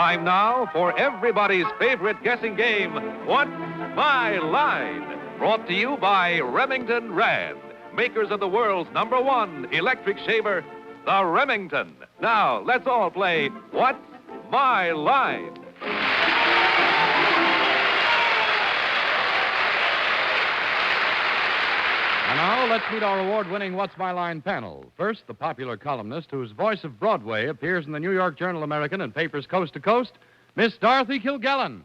Time now for everybody's favorite guessing game, What's My Line? Brought to you by Remington Rand, makers of the world's #1 electric shaver, the Remington. Now, let's all play What's My Line? And now, let's meet our award-winning What's My Line panel. First, the popular columnist whose voice of Broadway appears in the New York Journal-American and papers coast to coast, Miss Dorothy Kilgallen.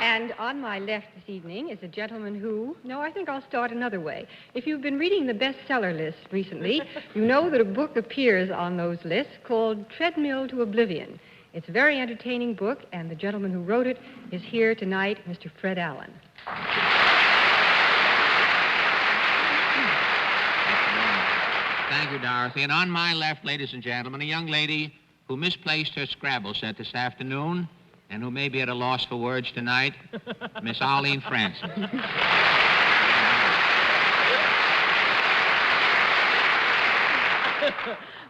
And on my left this evening is a gentleman who... No, I think I'll start another way. If you've been reading the bestseller list recently, you know that a book appears on those lists called Treadmill to Oblivion. It's a very entertaining book, and the gentleman who wrote it is here tonight, Mr. Fred Allen. Thank you, Dorothy. And on my left, ladies and gentlemen, a young lady who misplaced her Scrabble set this afternoon and who may be at a loss for words tonight, Miss Arlene Francis.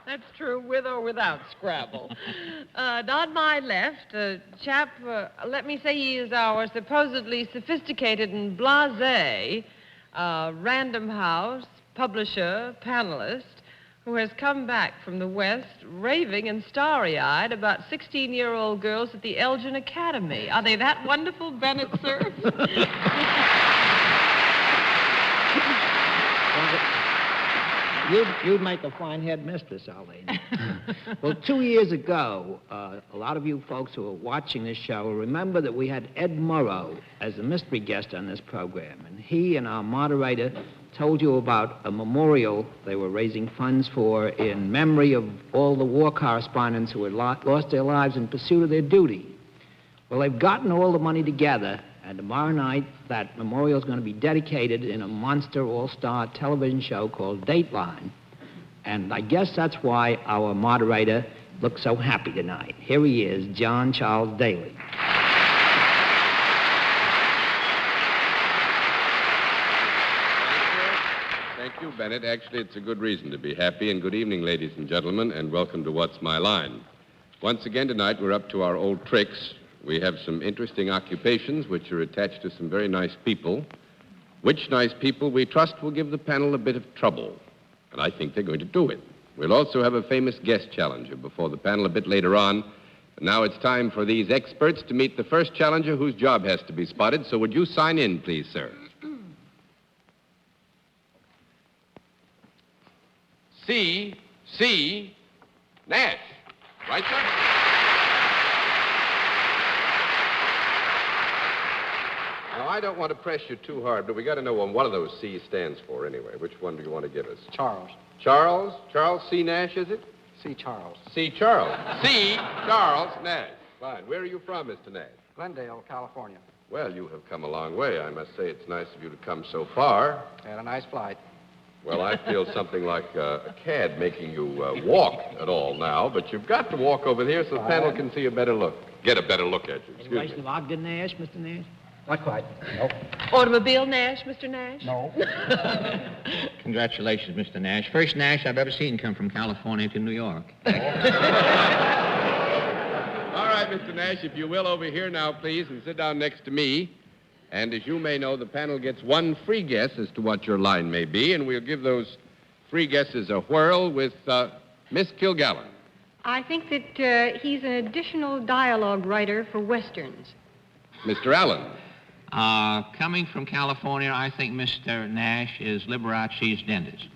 That's true, with or without Scrabble. On my left, a chap, let me say he is our supposedly sophisticated and blasé Random House publisher, panelist, who has come back from the West raving and starry-eyed about 16-year-old girls at the Elgin Academy. Are they that wonderful, Bennett, Cerf? You'd make a fine headmistress, Arlene. Well, 2 years ago, a lot of you folks who are watching this show will remember that we had Ed Murrow as a mystery guest on this program. And he and our moderator told you about a memorial they were raising funds for in memory of all the war correspondents who had lost their lives in pursuit of their duty. Well, they've gotten all the money together, and tomorrow night, that memorial is going to be dedicated in a monster all-star television show called Dateline. And I guess that's why our moderator looks so happy tonight. Here he is, John Charles Daly. Thank you, Bennett. Actually, it's a good reason to be happy. And good evening, ladies and gentlemen, and welcome to What's My Line. Once again tonight, we're up to our old tricks. We have some interesting occupations which are attached to some very nice people. Which nice people we trust will give the panel a bit of trouble. And I think they're going to do it. We'll also have a famous guest challenger before the panel a bit later on. But now it's time for these experts to meet the first challenger whose job has to be spotted. So would you sign in, please, sir? C. Nash. Right, sir? Now, I don't want to press you too hard, but we got to know what one of those C's stands for anyway. Which one do you want to give us? Charles. Charles? Charles C. Nash, is it? C. Charles. C. Charles. C. Charles Nash. Fine. Where are you from, Mr. Nash? Glendale, California. Well, you have come a long way. I must say it's nice of you to come so far. Had a nice flight. Well, I feel something like a cad making you walk at all now, but you've got to walk over here so the panel can see a better look. Get a better look at you. In relation of Ogden Nash, Mr. Nash? Not quite. Nope. Automobile Nash, Mr. Nash? No. Congratulations, Mr. Nash. First Nash I've ever seen come from California to New York. All right, Mr. Nash, if you will, over here now, please, and sit down next to me. And as you may know, the panel gets one free guess as to what your line may be, and we'll give those free guesses a whirl with Miss Kilgallen. I think that he's an additional dialogue writer for Westerns. Mr. Allen. Coming from California, I think Mr. Nash is Liberace's dentist.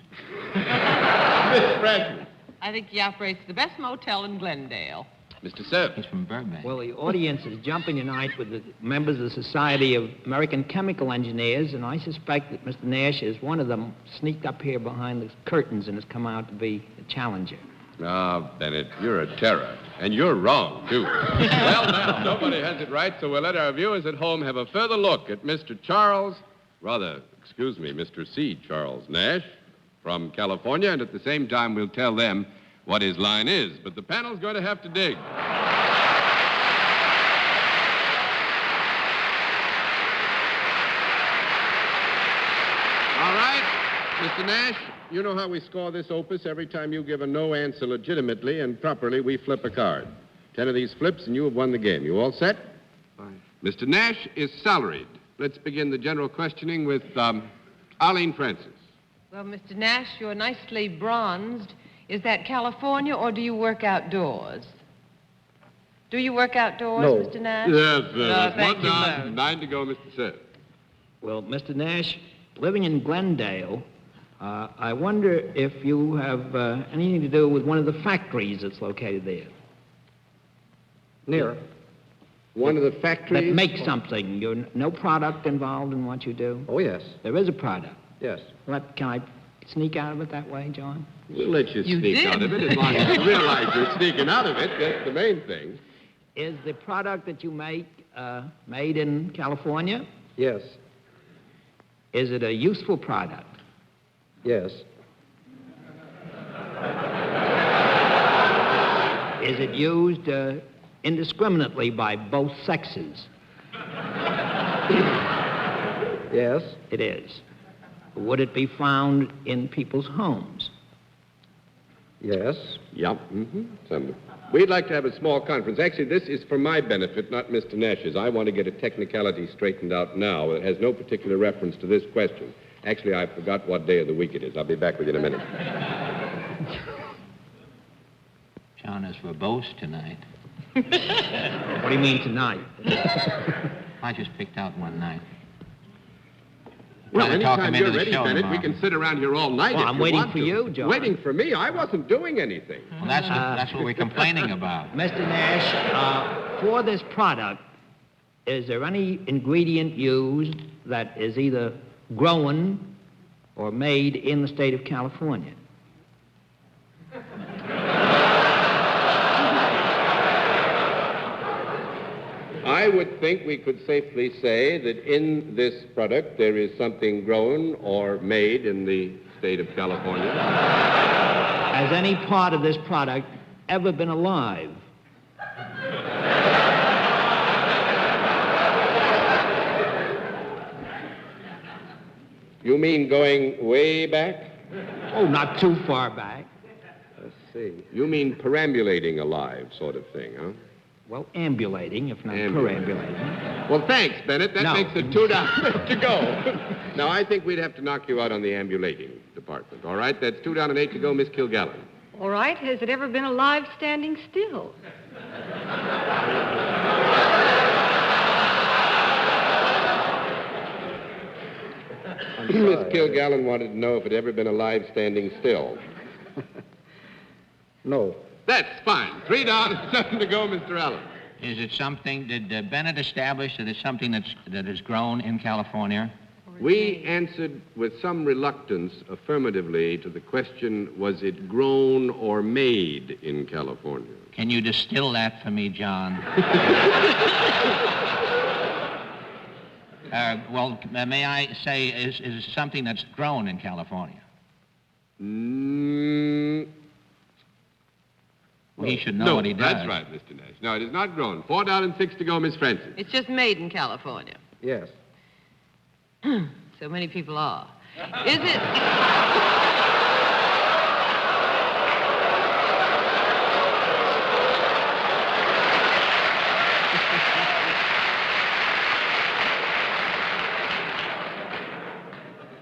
Miss Francis. I think he operates the best motel in Glendale. Mr. Cerf. He's from Burbank. Well, the audience is jumping tonight with the members of the Society of American Chemical Engineers, and I suspect that Mr. Nash is one of them sneaked up here behind the curtains and has come out to be a challenger. Ah, Bennett, you're a terror. And you're wrong, too. Well, now, nobody has it right, so we'll let our viewers at home have a further look at Mr. Mr. C. Charles Nash from California, and at the same time, we'll tell them what his line is. But the panel's going to have to dig. All right. Mr. Nash, you know how we score this opus? Every time you give a no answer legitimately and properly, we flip a card. 10 of these flips, and you have won the game. You all set? Fine. Mr. Nash is salaried. Let's begin the general questioning with Arlene Francis. Well, Mr. Nash, you're nicely bronzed. Is that California, or do you work outdoors? Do you work outdoors, No. Mr. Nash? Yes, thank one you, down, Lone. 9 to go, Mr. Cerf. Well, Mr. Nash, living in Glendale, I wonder if you have anything to do with one of the factories that's located there. Near. One of the factories... That makes something. You're no product involved in what you do? Oh, yes. There is a product. Yes. Can I sneak out of it that way, John? We'll let you You sneak did. out of it as long as you realize you're sneaking out of it. That's the main thing. Is the product that you make made in California? Yes. Is it a useful product? Yes. Is it used indiscriminately by both sexes? Yes. It is. Would it be found in people's homes? Yes. Yep. We'd like to have a small conference. Actually, this is for my benefit, not Mr. Nash's. I want to get a technicality straightened out now. It has no particular reference to this question. Actually, I forgot what day of the week it is. I'll be back with you in a minute. John is verbose tonight. What do you mean tonight? I just picked out one night. Well, Trying to talk anytime him you're into the ready, show Bennett, tomorrow. we can sit around here all night Well, if I'm you waiting want for to. you, John. Waiting for me? I wasn't doing anything. Well, that's what we're complaining about. Mr. Nash, for this product, is there any ingredient used that is either grown or made in the state of California? I would think we could safely say that in this product there is something grown or made in the state of California. Has any part of this product ever been alive? You mean going way back? Oh, not too far back. Let's see. You mean perambulating alive sort of thing, huh? Well, ambulating, if not Ambulating. perambulating. Well, thanks, Bennett. That No. makes it 2 down to go. Now, I think we'd have to knock you out on the ambulating department. All right? That's 2 down and 8 to go, Miss Kilgallen. All right. Has it ever been alive standing still? Miss Kilgallen wanted to know if it had ever been alive standing still. No. That's fine. 3 down and 7 to go, Mr. Allen. Is it something, did Bennett establish that it's something that is grown in California? We answered with some reluctance affirmatively to the question, was it grown or made in California? Can you distill that for me, John? May I say, is it something that's grown in California? He should know what he does. That's right, Mr. Nash. No, it is not grown. 4 down and 6 to go, Miss Francis. It's just made in California. Yes. So many people are. Is it...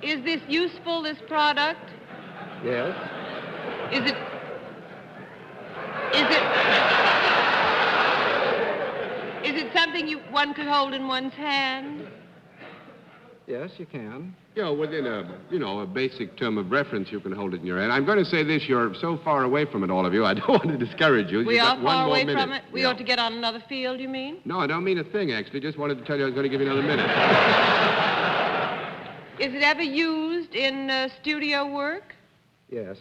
Is this useful, this product? Yes. Is it... Is it something one could hold in one's hand? Yes, you can. You know, within a basic term of reference, you can hold it in your hand. I'm going to say this, you're so far away from it, all of you, I don't want to discourage you. We You've are got one far more away minute. from it? We Yeah. ought to get on another field, you mean? No, I don't mean a thing, actually. Just wanted to tell you I was going to give you another minute. Is it ever used in studio work? Yes.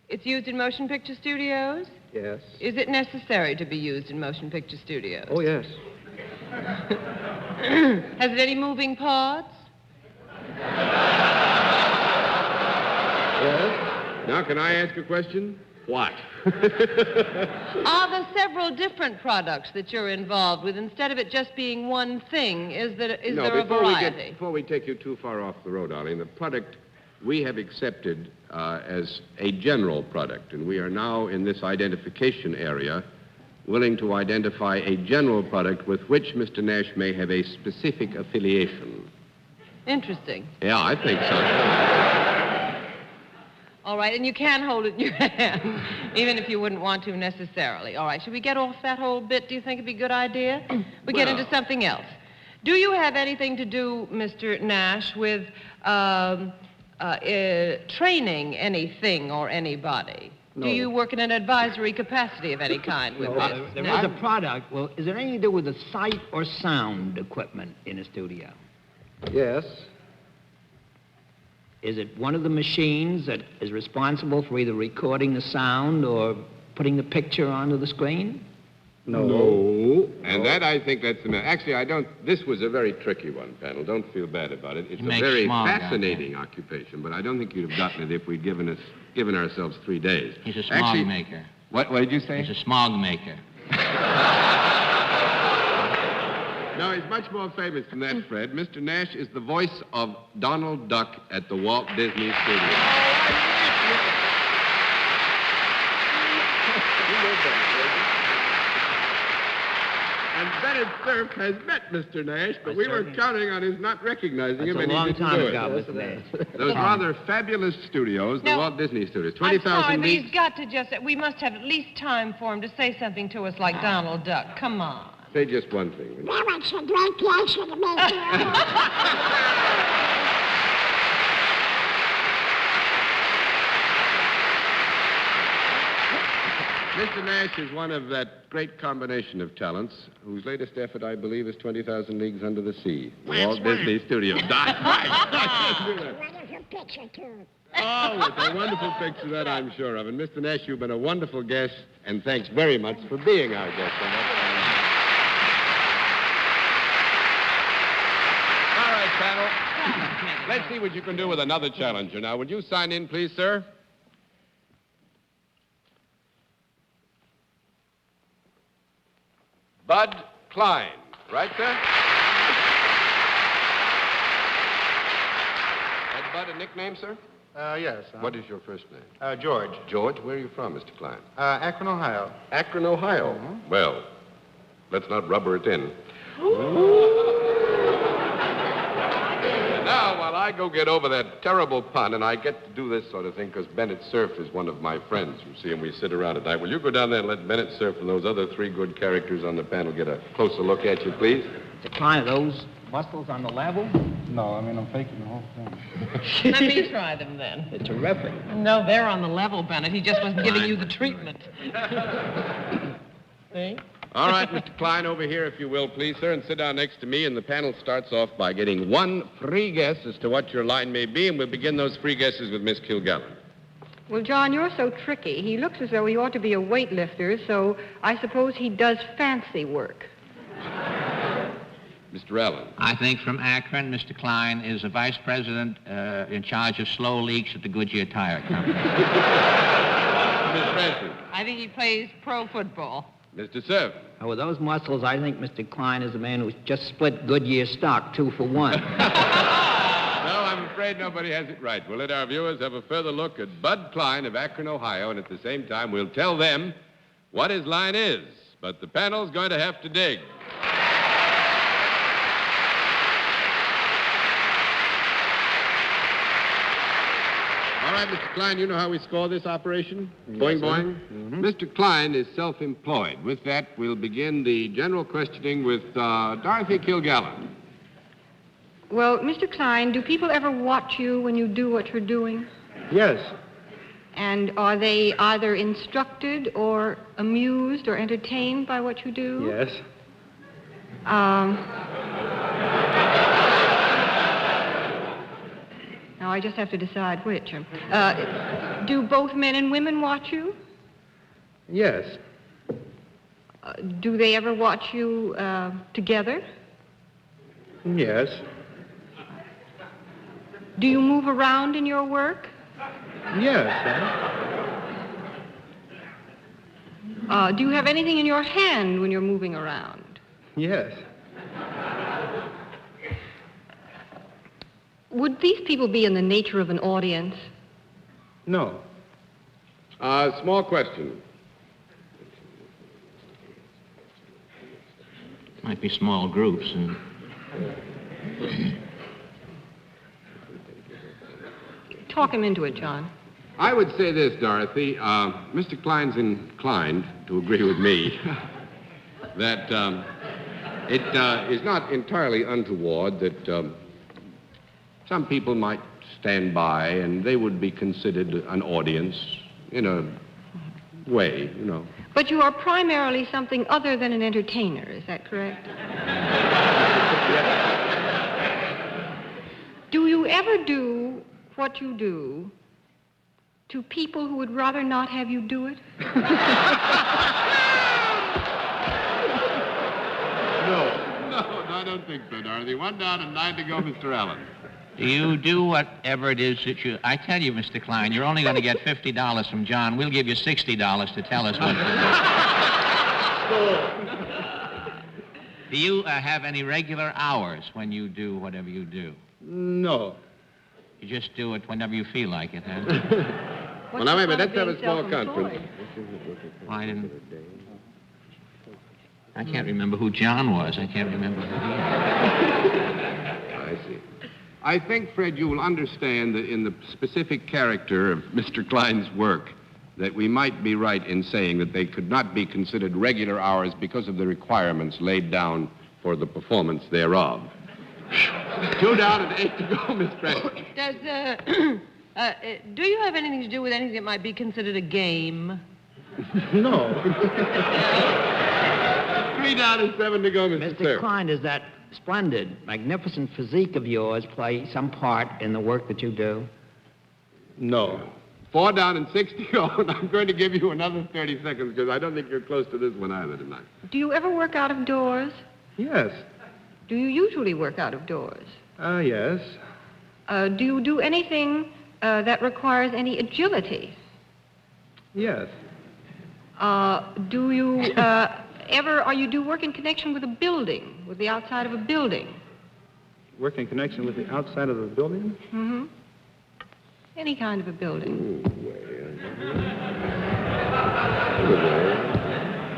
It's used in motion picture studios? Yes. Is it necessary to be used in motion picture studios? Oh, yes. Has it any moving parts? Yes. Now, can I ask a question? What? Are there several different products that you're involved with instead of it just being one thing? Is there a variety? Before we take you too far off the road, Arlene, the product we have accepted as a general product, and we are now in this identification area willing to identify a general product with which Mr. Nash may have a specific affiliation. Interesting. Yeah, I think so. All right, and you can hold it in your hand, even if you wouldn't want to necessarily. All right, should we get off that whole bit? Do you think it'd be a good idea? We get into something else. Do you have anything to do, Mr. Nash, with training anything or anybody? No. Do you work in an advisory capacity of any kind with this? There is a product. Well, is there anything to do with the sight or sound equipment in a studio? Yes. Is it one of the machines that is responsible for either recording the sound or putting the picture onto the screen? No. And that, I think that's the... Actually, I don't... This was a very tricky one, panel. Don't feel bad about it. It's a very fascinating occupation, but I don't think you'd have gotten it if we'd given ourselves 3 days. He's a smog maker. What did you say? He's a smog maker. No, he's much more famous than that, Fred. Mr. Nash is the voice of Donald Duck at the Walt Disney Studio. And Bennett Cerf has met Mr. Nash, but we were counting on his not recognizing him, and he didn't do it. Mr. Nash. Those rather fabulous studios, the Walt Disney Studios, 20,000 I'm sorry, but each. he's got to just... We must have at least time for him to say something to us like Donald Duck. Come on. Say just one thing. will you? Now it's a great pleasure to meet you. Mr. Nash is one of that great combination of talents whose latest effort, I believe, is 20,000 Leagues Under the Sea. The Walt Disney Studios. That's right. Wonderful picture, too. Oh, it's a wonderful picture, that I'm sure of. And Mr. Nash, you've been a wonderful guest, and thanks very much for being our guest. All right, panel. Let's see what you can do with another challenger. Now, would you sign in, please, sir? Bud Klein. Right, sir? Had Bud a nickname, sir? Yes. What is your first name? George. George, where are you from, Mr. Klein? Akron, Ohio. Akron, Ohio. Mm-hmm. Well, let's not rubber it in. Now, while I go get over that terrible pun, and I get to do this sort of thing because Bennett Cerf is one of my friends, you see, and we sit around at night. Will you go down there and let Bennett Cerf and those other 3 good characters on the panel get a closer look at you, please? Decline of those muscles on the level? No, I mean, I'm faking the whole thing. Let me try them then. They're terrific. No, they're on the level, Bennett. He just wasn't giving you the treatment. See? All right, Mr. Klein, over here, if you will, please, sir, and sit down next to me. And the panel starts off by getting 1 free guess as to what your line may be, and we'll begin those free guesses with Miss Kilgallen. Well, John, you're so tricky. He looks as though he ought to be a weightlifter, so I suppose he does fancy work. Mr. Allen. I think from Akron, Mr. Klein is a vice president in charge of slow leaks at the Goodyear Tire Company. Miss Francis. I think he plays pro football. Mr. Cerf. With those muscles, I think Mr. Klein is a man who's just split Goodyear stock 2 for 1. No, I'm afraid nobody has it right. We'll let our viewers have a further look at Bud Klein of Akron, Ohio, and at the same time, we'll tell them what his line is. But the panel's going to have to dig. All right, Mr. Klein, you know how we score this operation? Boing, boing. Mm-hmm. Mr. Klein is self-employed. With that, we'll begin the general questioning with Dorothy Kilgallen. Well, Mr. Klein, do people ever watch you when you do what you're doing? Yes. And are they either instructed or amused or entertained by what you do? Yes. Now, I just have to decide which. Do both men and women watch you? Yes. Do they ever watch you together? Yes. Do you move around in your work? Yes. Do you have anything in your hand when you're moving around? Would these people be in the nature of an audience? No. Small question. Might be small groups and... Talk him into it, John. I would say this, Dorothy. Mr. Klein's inclined to agree with me that it is not entirely untoward that some people might stand by and they would be considered an audience in a way, you know. But you are primarily something other than an entertainer, is that correct? Do you ever do what you do to people who would rather not have you do it? No, I don't think so, Dorothy. 1 down and 9 to go, Mr. Allen. Do you do whatever it is that you... I tell you, Mr. Klein, you're only going to get $50 from John. We'll give you $60 to tell us what to do. Do you have any regular hours when you do whatever you do? No. You just do it whenever you feel like it, huh? Well, now, wait a minute. Let's have a small conference. Well, I can't remember who John was. I can't remember who he was. I see. I think, Fred, you will understand that in the specific character of Mr. Klein's work, that we might be right in saying that they could not be considered regular hours because of the requirements laid down for the performance thereof. 2 down and 8 to go, Miss Fred. Do you have anything to do with anything that might be considered a game? No. 3 down and 7 to go, Mr. Mr. Cerf. Klein, does that splendid, magnificent physique of yours play some part in the work that you do? No. 4 down and 6 to go, and I'm going to give you another 30 seconds because I don't think you're close to this one either tonight. Do you ever work out of doors? Yes. Do you usually work out of doors? Yes. Do you do anything that requires any agility? Yes. Do you do work in connection with a building, with the outside of a building? Work in connection with the outside of the building? Mm-hmm. Any kind of a building.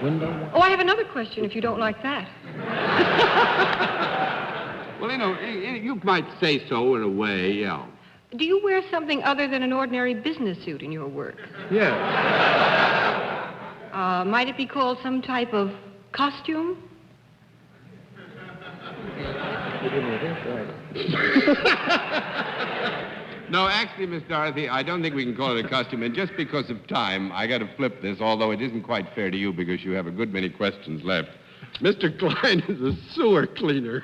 Window? Oh, I have another question if you don't like that. Well, you know, you might say so in a way, yeah. Do you wear something other than an ordinary business suit in your work? Yes. Might it be called some type of costume? No, actually, Miss Dorothy, I don't think we can call it a costume. And just because of time, I got to flip this, although it isn't quite fair to you because you have a good many questions left. Mr. Klein is a sewer cleaner.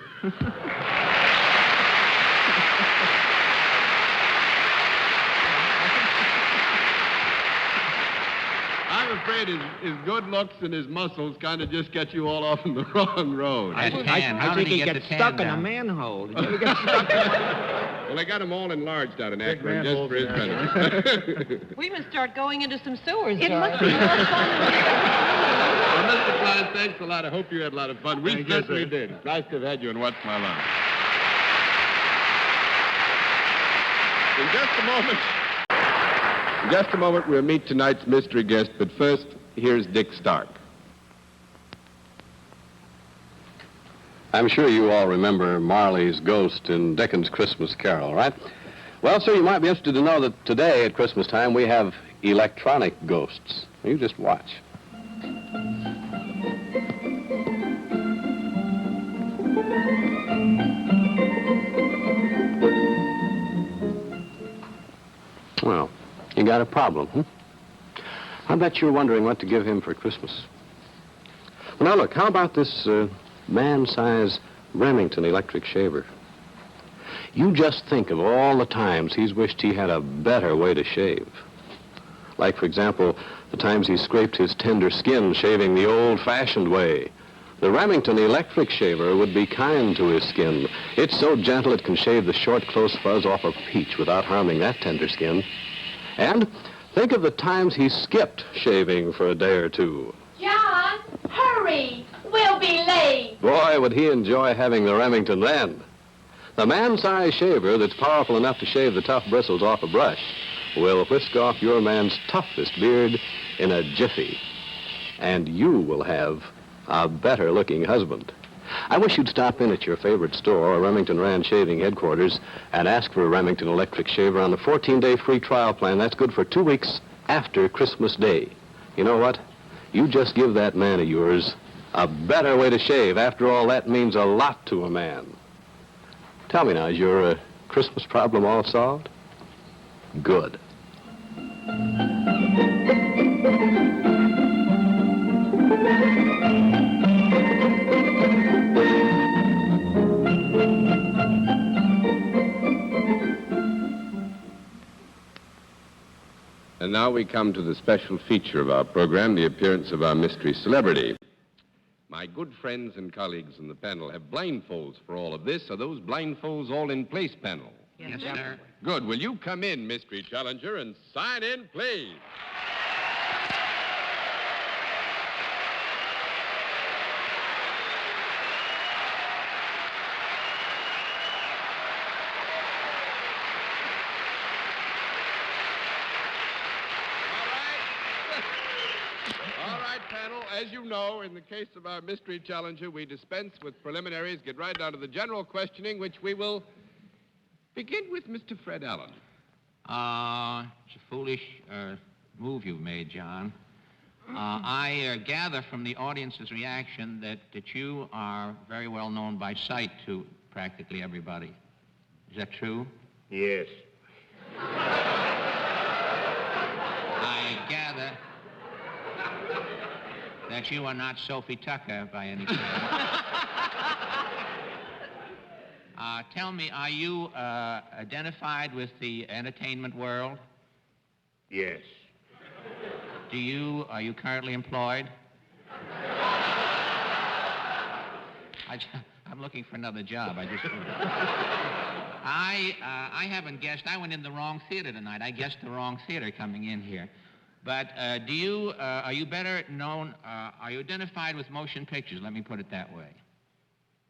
I'm afraid his good looks and his muscles kind of just get you all off on the wrong road. I think he gets stuck in a manhole. Did you ever get stuck in a... Well, I got him all enlarged out in Akron just for his benefit. We must start going into some sewers, It must be Dorothy. more fun than Well, Mr. Klein, thanks a lot. I hope you had a lot of fun. We Thank you, certainly sir. did. It's nice to have had you in What's My Line. In just a moment, we'll meet tonight's mystery guest, but first, here's Dick Stark. I'm sure you all remember Marley's ghost in Dickens' Christmas Carol, right? Well, sir, you might be interested to know that today at Christmas time we have electronic ghosts. You just watch. Well, you got a problem, huh? I bet you're wondering what to give him for Christmas. Well, now look, how about this man-size Remington electric shaver? You just think of all the times he's wished he had a better way to shave. Like, for example, the times he scraped his tender skin shaving the old-fashioned way. The Remington electric shaver would be kind to his skin. It's so gentle it can shave the short, close fuzz off a peach without harming that tender skin. And think of the times he skipped shaving for a day or two. John, hurry. We'll be late. Boy, would he enjoy having the Remington then. The man-sized shaver that's powerful enough to shave the tough bristles off a brush will whisk off your man's toughest beard in a jiffy. And you will have a better-looking husband. I wish you'd stop in at your favorite store or Remington Rand Shaving Headquarters and ask for a Remington electric shaver on the 14-day free trial plan. That's good for 2 weeks after Christmas Day. You know what? You just give that man of yours a better way to shave. After all, that means a lot to a man. Tell me now, is your Christmas problem all solved? Good. And now we come to the special feature of our program, the appearance of our mystery celebrity. My good friends and colleagues in the panel have blindfolds for all of this. Are those blindfolds all in place, panel? Yes, sir. Good. Will you come in, mystery challenger, and sign in, please? All right, panel. As you know, in the case of our mystery challenger, we dispense with preliminaries, get right down to the general questioning, which we will begin with Mr. Fred Allen. It's a foolish move you've made, John. I gather from the audience's reaction that you are very well known by sight to practically everybody. Is that true? Yes. I gather that you are not Sophie Tucker by any chance. Tell me, are you identified with the entertainment world? Yes. Are you currently employed? I'm looking for another job. I haven't guessed. I went in the wrong theater tonight. I guessed the wrong theater coming in here. But are you better known, are you identified with motion pictures? Let me put it that way.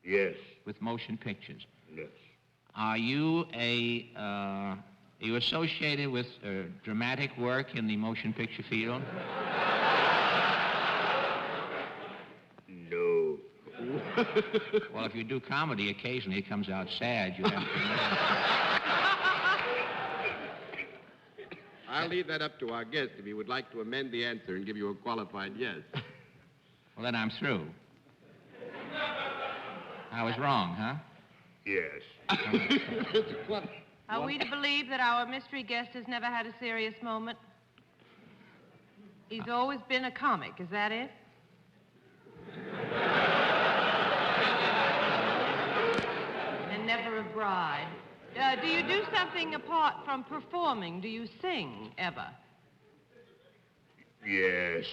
Yes. With motion pictures. Yes. Are you associated with dramatic work in the motion picture field? No. Well, if you do comedy, occasionally it comes out sad. You have to. I'll leave that up to our guest if he would like to amend the answer and give you a qualified yes. Well, then I'm through. I was wrong, huh? Yes. Are we to believe that our mystery guest has never had a serious moment? He's always been a comic, is that it? And never a bride. Do you do something apart from performing? Do you sing, ever? Yes.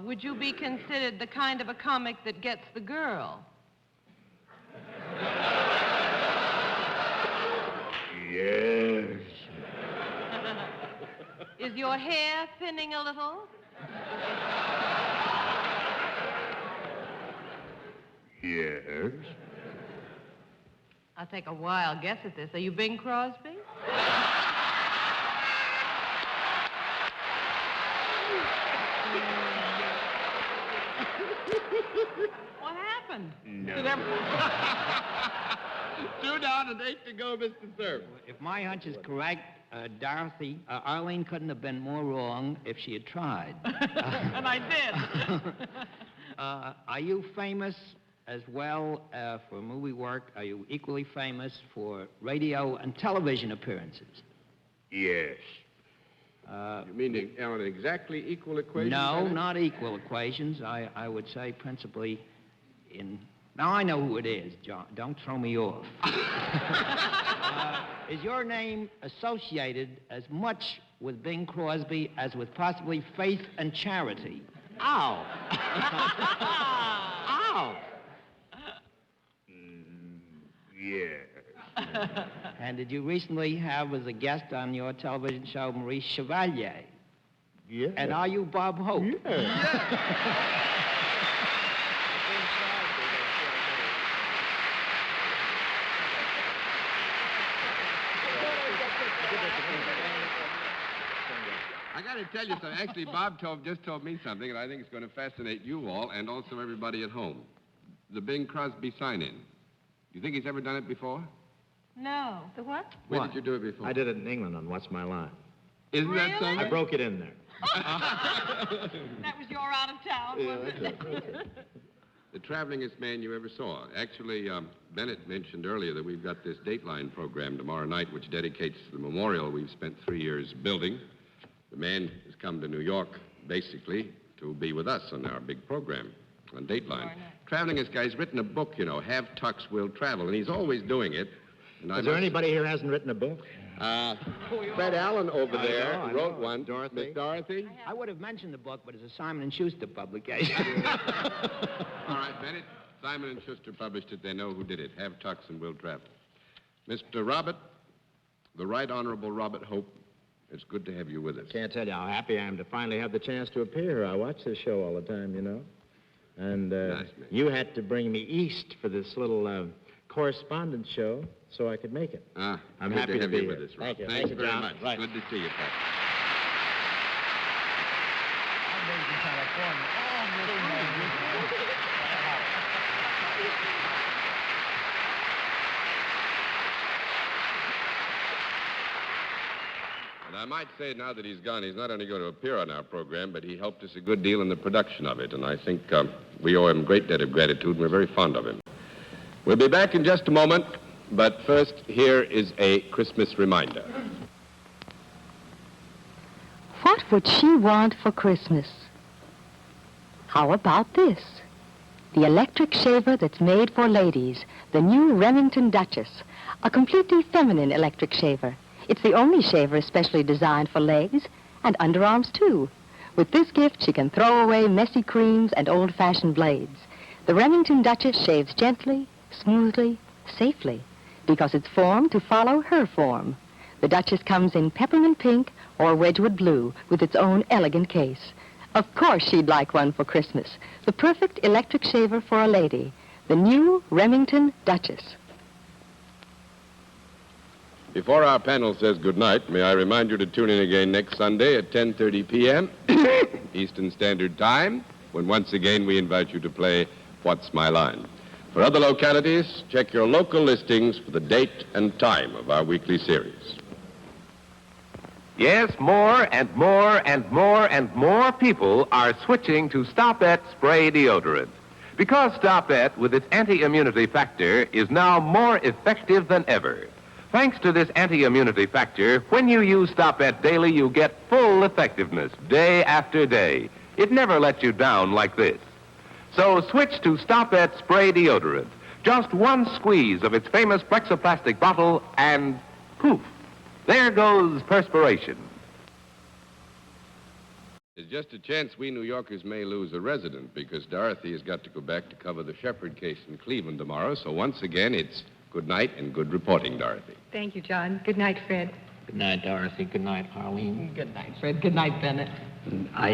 Would you be considered the kind of a comic that gets the girl? Yes. Is your hair thinning a little? Yes. I'll take a wild guess at this. Are you Bing Crosby? What happened? No. 2 down and 8 to go, Mr. Cerf. If my hunch is correct, Dorothy, Arlene couldn't have been more wrong if she had tried. And I did. Are you famous as well for movie work? Are you equally famous for radio and television appearances? Yes. You mean on an exactly equal equation? No, Bennett? not equal equations. I would say principally in... Now, I know who it is, John. Don't throw me off. Is your name associated as much with Bing Crosby as with possibly Faith and Charity? Ow! Ow! Yes. And did you recently have as a guest on your television show Maurice Chevalier? Yes. And are you Bob Hope? Yes. I got to tell you something. Actually, Bob just told me something, and I think it's going to fascinate you all and also everybody at home. The Bing Crosby sign-in. You think he's ever done it before? No. The what? Where did you do it before? I did it in England on What's My Line. Isn't that Really? something? I broke it in there. That was your out of town, wasn't it? The travelingest man you ever saw. Actually, Bennett mentioned earlier that we've got this Dateline program tomorrow night, which dedicates the memorial we've spent 3 years building. The man has come to New York, basically, to be with us on our big program on Dateline. Travelingest guy's written a book, you know, Have Tucks Will Travel, and he's always doing it. And Is there anybody here who hasn't written a book? Fred Allen over there I wrote know. one. Dorothy. Miss Dorothy? I would have mentioned the book, but it's a Simon & Schuster publication. All right, Bennett. Simon & Schuster published it. They know who did it. Have Tucks and Will Travel. Mr. Robert, the Right Honorable Robert Hope, it's good to have you with us. Can't tell you how happy I am to finally have the chance to appear here. I watch this show all the time, you know. And Nice, man. you had to bring me east for this little correspondence show so I could make it. I'm I'm good happy to to have be you here. with us, Rob. Thank you. Thanks Thank you, very John. much. Right. Good to see you, Pat. And I might say now that he's gone, he's not only going to appear on our program, but he helped us a good deal in the production of it. And I think we owe him a great debt of gratitude, and we're very fond of him. We'll be back in just a moment, but first, here is a Christmas reminder. What would she want for Christmas? How about this? The electric shaver that's made for ladies, the new Remington Duchess, a completely feminine electric shaver. It's the only shaver especially designed for legs and underarms, too. With this gift, she can throw away messy creams and old-fashioned blades. The Remington Duchess shaves gently, smoothly, safely, because it's formed to follow her form. The Duchess comes in peppermint pink or Wedgwood blue with its own elegant case. Of course she'd like one for Christmas. The perfect electric shaver for a lady. The new Remington Duchess. Before our panel says goodnight, may I remind you to tune in again next Sunday at 10:30 p.m. Eastern Standard Time, when once again we invite you to play What's My Line. For other localities, check your local listings for the date and time of our weekly series. Yes, more and more and more and more people are switching to Stop-Et spray deodorant. Because Stop-Et, with its anti-immunity factor, is now more effective than ever. Thanks to this anti-immunity factor, when you use Stop-Et daily, you get full effectiveness day after day. It never lets you down like this. So switch to Stop-Et spray deodorant. Just one squeeze of its famous plexoplastic bottle and poof, there goes perspiration. There's just a chance we New Yorkers may lose a resident because Dorothy has got to go back to cover the Shepherd case in Cleveland tomorrow. So once again, it's good night and good reporting, Dorothy. Thank you, John. Good night, Fred. Good night, Dorothy. Good night, Arlene. Good night, Fred. Good night, Bennett.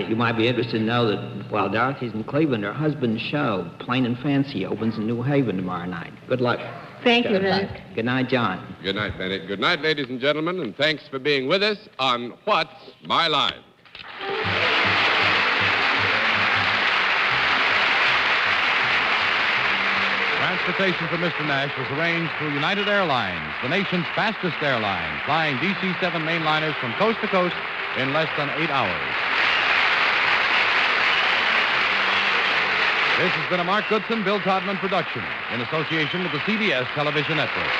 You might be interested to know that while Dorothy's in Cleveland, her husband's show, Plain and Fancy, opens in New Haven tomorrow night. Good luck. Thank you, Bennett. Good night, John. Good night, Bennett. Good night, ladies and gentlemen, and thanks for being with us on What's My Line? Transportation for Mr. Nash was arranged through United Airlines, the nation's fastest airline, flying DC-7 mainliners from coast to coast in less than 8 hours. This has been a Mark Goodson, Bill Todman production in association with the CBS Television Network.